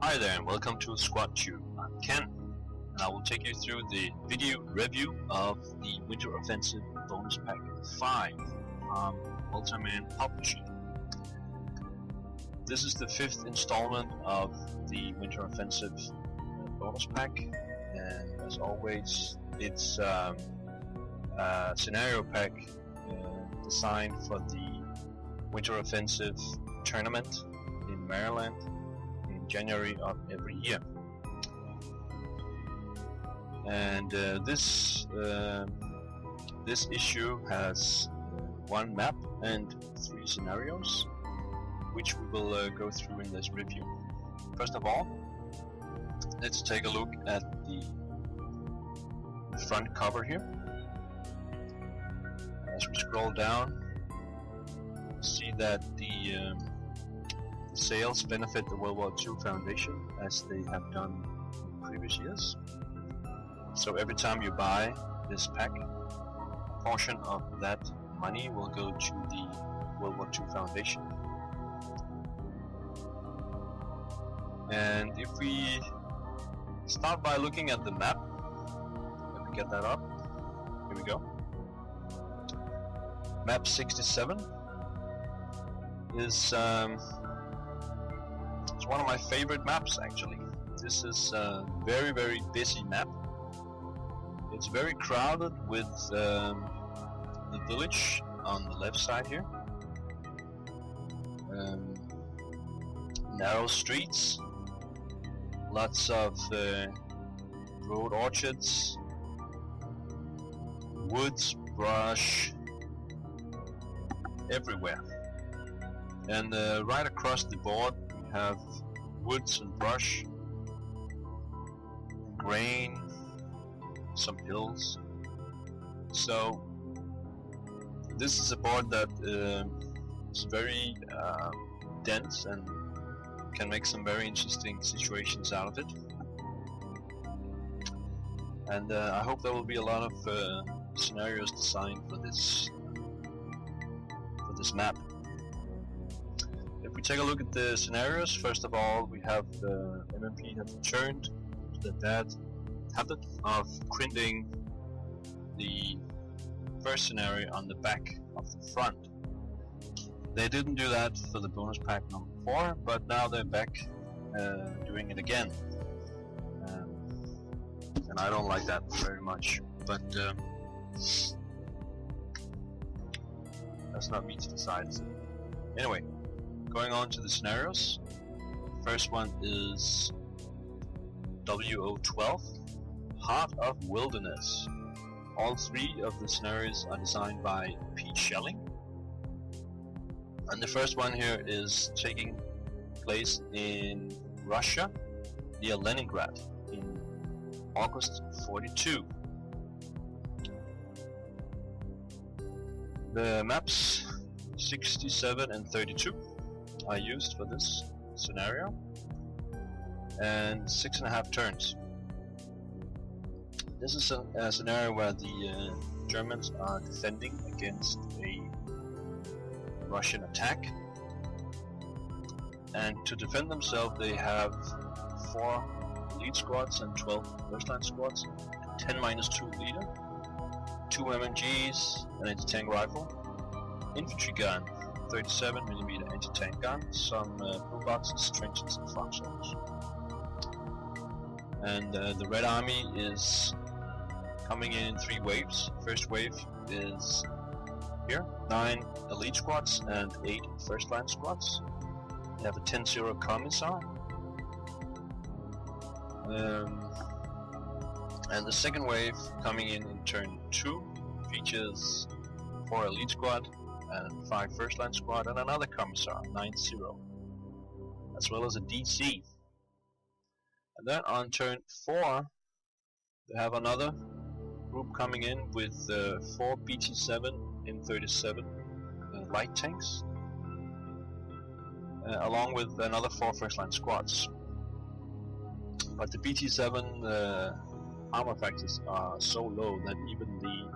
Hi there and welcome to SquadTube. I'm Ken and I will take you through the video review of the Winter Offensive Bonus Pack 5 from Ultraman Publishing. This is the 5th installment of the Winter Offensive Bonus Pack, and as always it's a scenario pack designed for the Winter Offensive tournament in Maryland in January of every year. And this issue has one map and 3 scenarios, which we will go through in this review. First of all, let's take a look at the front cover here. As we scroll down, see that the sales benefit the World War II Foundation as they have done in previous years. So every time you buy this pack, a portion of that money will go to the World War II Foundation. And if we start by looking at the map, let me get that up, here we go. Map 67 is it's one of my favorite maps actually. This is a very busy map. It's very crowded with the village on the left side here. Narrow streets, lots of road orchards, woods, brush, everywhere. And right across the board we have woods and brush, grain, some hills. So this is a board that is very dense and can make some very interesting situations out of it. And I hope there will be a lot of scenarios designed for this map. If we take a look at the scenarios, first of all we have the MMP have returned to the bad habit of printing the first scenario on the back of the front. They didn't do that for the bonus pack number 4, but now they're back doing it again. And I don't like that very much, but that's not me to decide. Anyway, going on to the scenarios. First one is WO12, Heart of Wilderness. All 3 of the scenarios are designed by Pete Schelling. And the first one here is taking place in Russia, near Leningrad, in August 42. The maps 67 and 32 are used for this scenario, and 6.5 turns. This is a scenario where the Germans are defending against a Russian attack, and to defend themselves they have 4 elite squads and 12 first line squads, 10-2 leader, 2 MMGs, an anti-tank rifle, infantry gun, 37mm anti-tank gun, some blue boxes, trenches and foxholes. And the Red Army is coming in 3 waves. First wave is here, 9 elite squads and 8 first line squads. They have a 10-0 commissar. And the second wave coming in turn 2 features 4 elite squad and 5 first line squad and another commissar, 9-0, as well as a DC. And then on turn 4 they have another group coming in with 4 BT-7 M37 light tanks, along with another 4 first line squads. But the BT-7 armor factors are so low that even the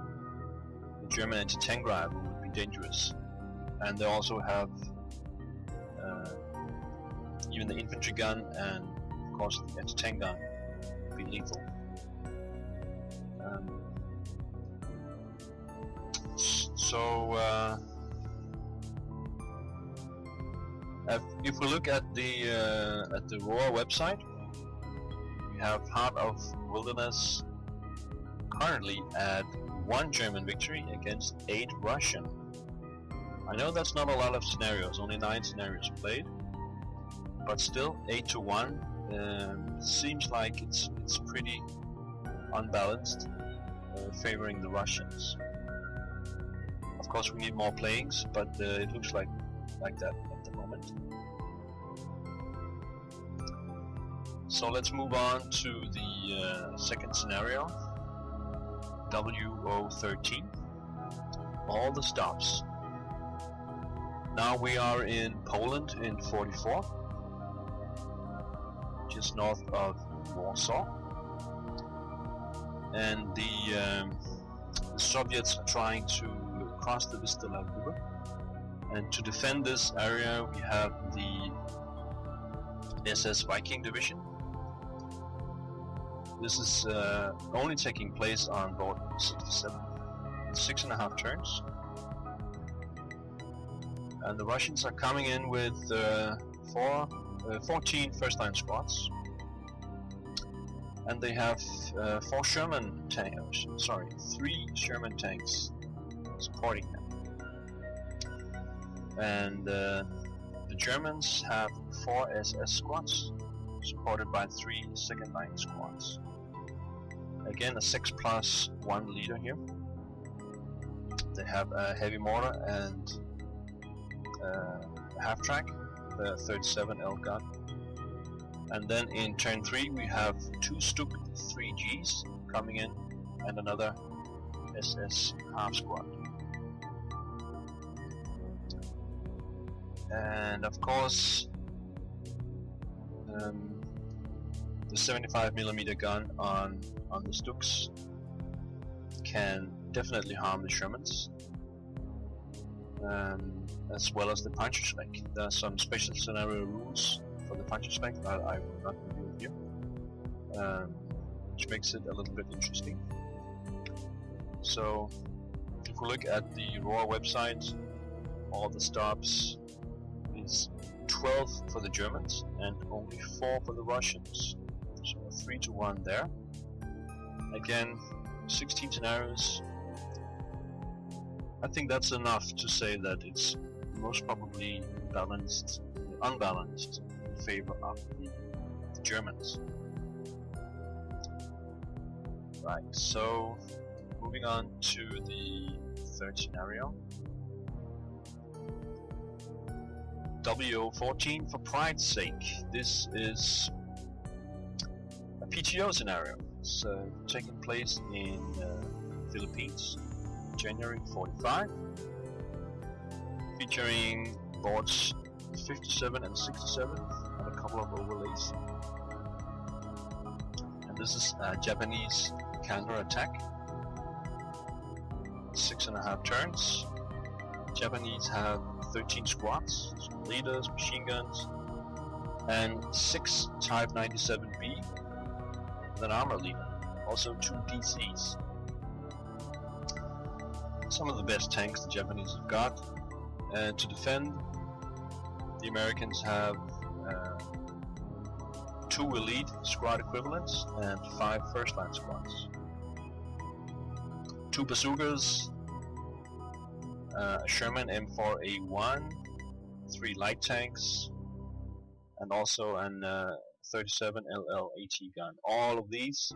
German anti-tank rifle would be dangerous. And they also have even the infantry gun and course the anti-tank gun would be lethal. If we look at the Roar website, we have Heart of Wilderness currently at 1 German victory against 8 Russian. I know that's not a lot of scenarios, only 9 scenarios played, but still 8-1 seems like it's pretty unbalanced, favoring the Russians. Of course, we need more playings, but it looks like that at the moment. So let's move on to the second scenario, WO13. All the stops. Now we are in Poland in 44, just north of Warsaw, and the Soviets are trying to cross the Vistula River, and to defend this area we have the SS Viking Division. This is only taking place on board 67, 6.5 turns. And the Russians are coming in with 14 first-line squads, and they have 3 Sherman tanks supporting them. And the Germans have 4 SS squads supported by 3 second-line squads. Again, a 6+1 leader here. They have a heavy mortar and half-track, the 37L gun. And then in turn 3 we have 2 Stuk 3Gs coming in and another SS half squad. And of course the 75mm gun on the Stuks can definitely harm the Shermans, as well as the Panzerschreck. There are some special scenario rules for the Panzerschreck that I will not reveal here, which makes it a little bit interesting. So if we look at the Roar website, all the stops is 12 for the Germans and only 4 for the Russians, so 3-1 there. Again, 16 scenarios. I think that's enough to say that it's most probably unbalanced in favor of the Germans. Right, so moving on to the third scenario. WO14 for pride's sake. This is a PTO scenario. It's taking place in Philippines, January 45, featuring boards 57 and 67 and a couple of overlays. And this is a Japanese counter-attack, 6.5 turns. Japanese have 13 squads, some leaders, machine guns, and 6 Type 97B with an armor leader, also 2 DCs. Some of the best tanks the Japanese have got. And to defend, the Americans have 2 elite squad equivalents and 5 first-line squads. 2 bazookas, a Sherman M4A1, 3 light tanks, and also an 37LL AT gun. All of these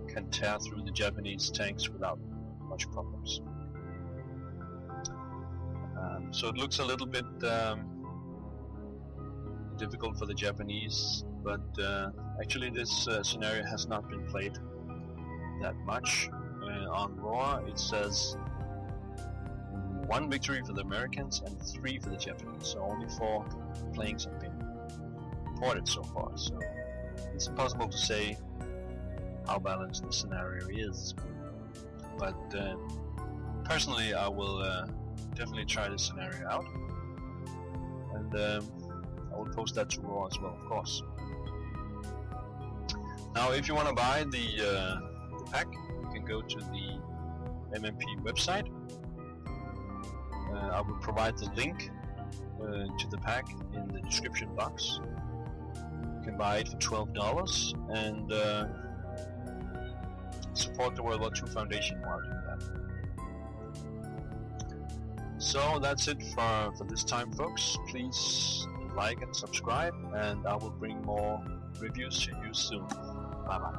can tear through the Japanese tanks without much problems. So it looks a little bit difficult for the Japanese, but actually this scenario has not been played that much. On Roar it says 1 victory for the Americans and 3 for the Japanese, so only 4 playings have been reported so far, so it's impossible to say how balanced the scenario is. But personally I will definitely try this scenario out, and I will post that to Raw as well, of course. Now, if you want to buy the pack, you can go to the MMP website. I will provide the link to the pack in the description box. You can buy it for $12 and support the World War II Foundation while doing that. So that's it for this time, folks. Please like and subscribe, and I will bring more reviews to you soon. Bye bye.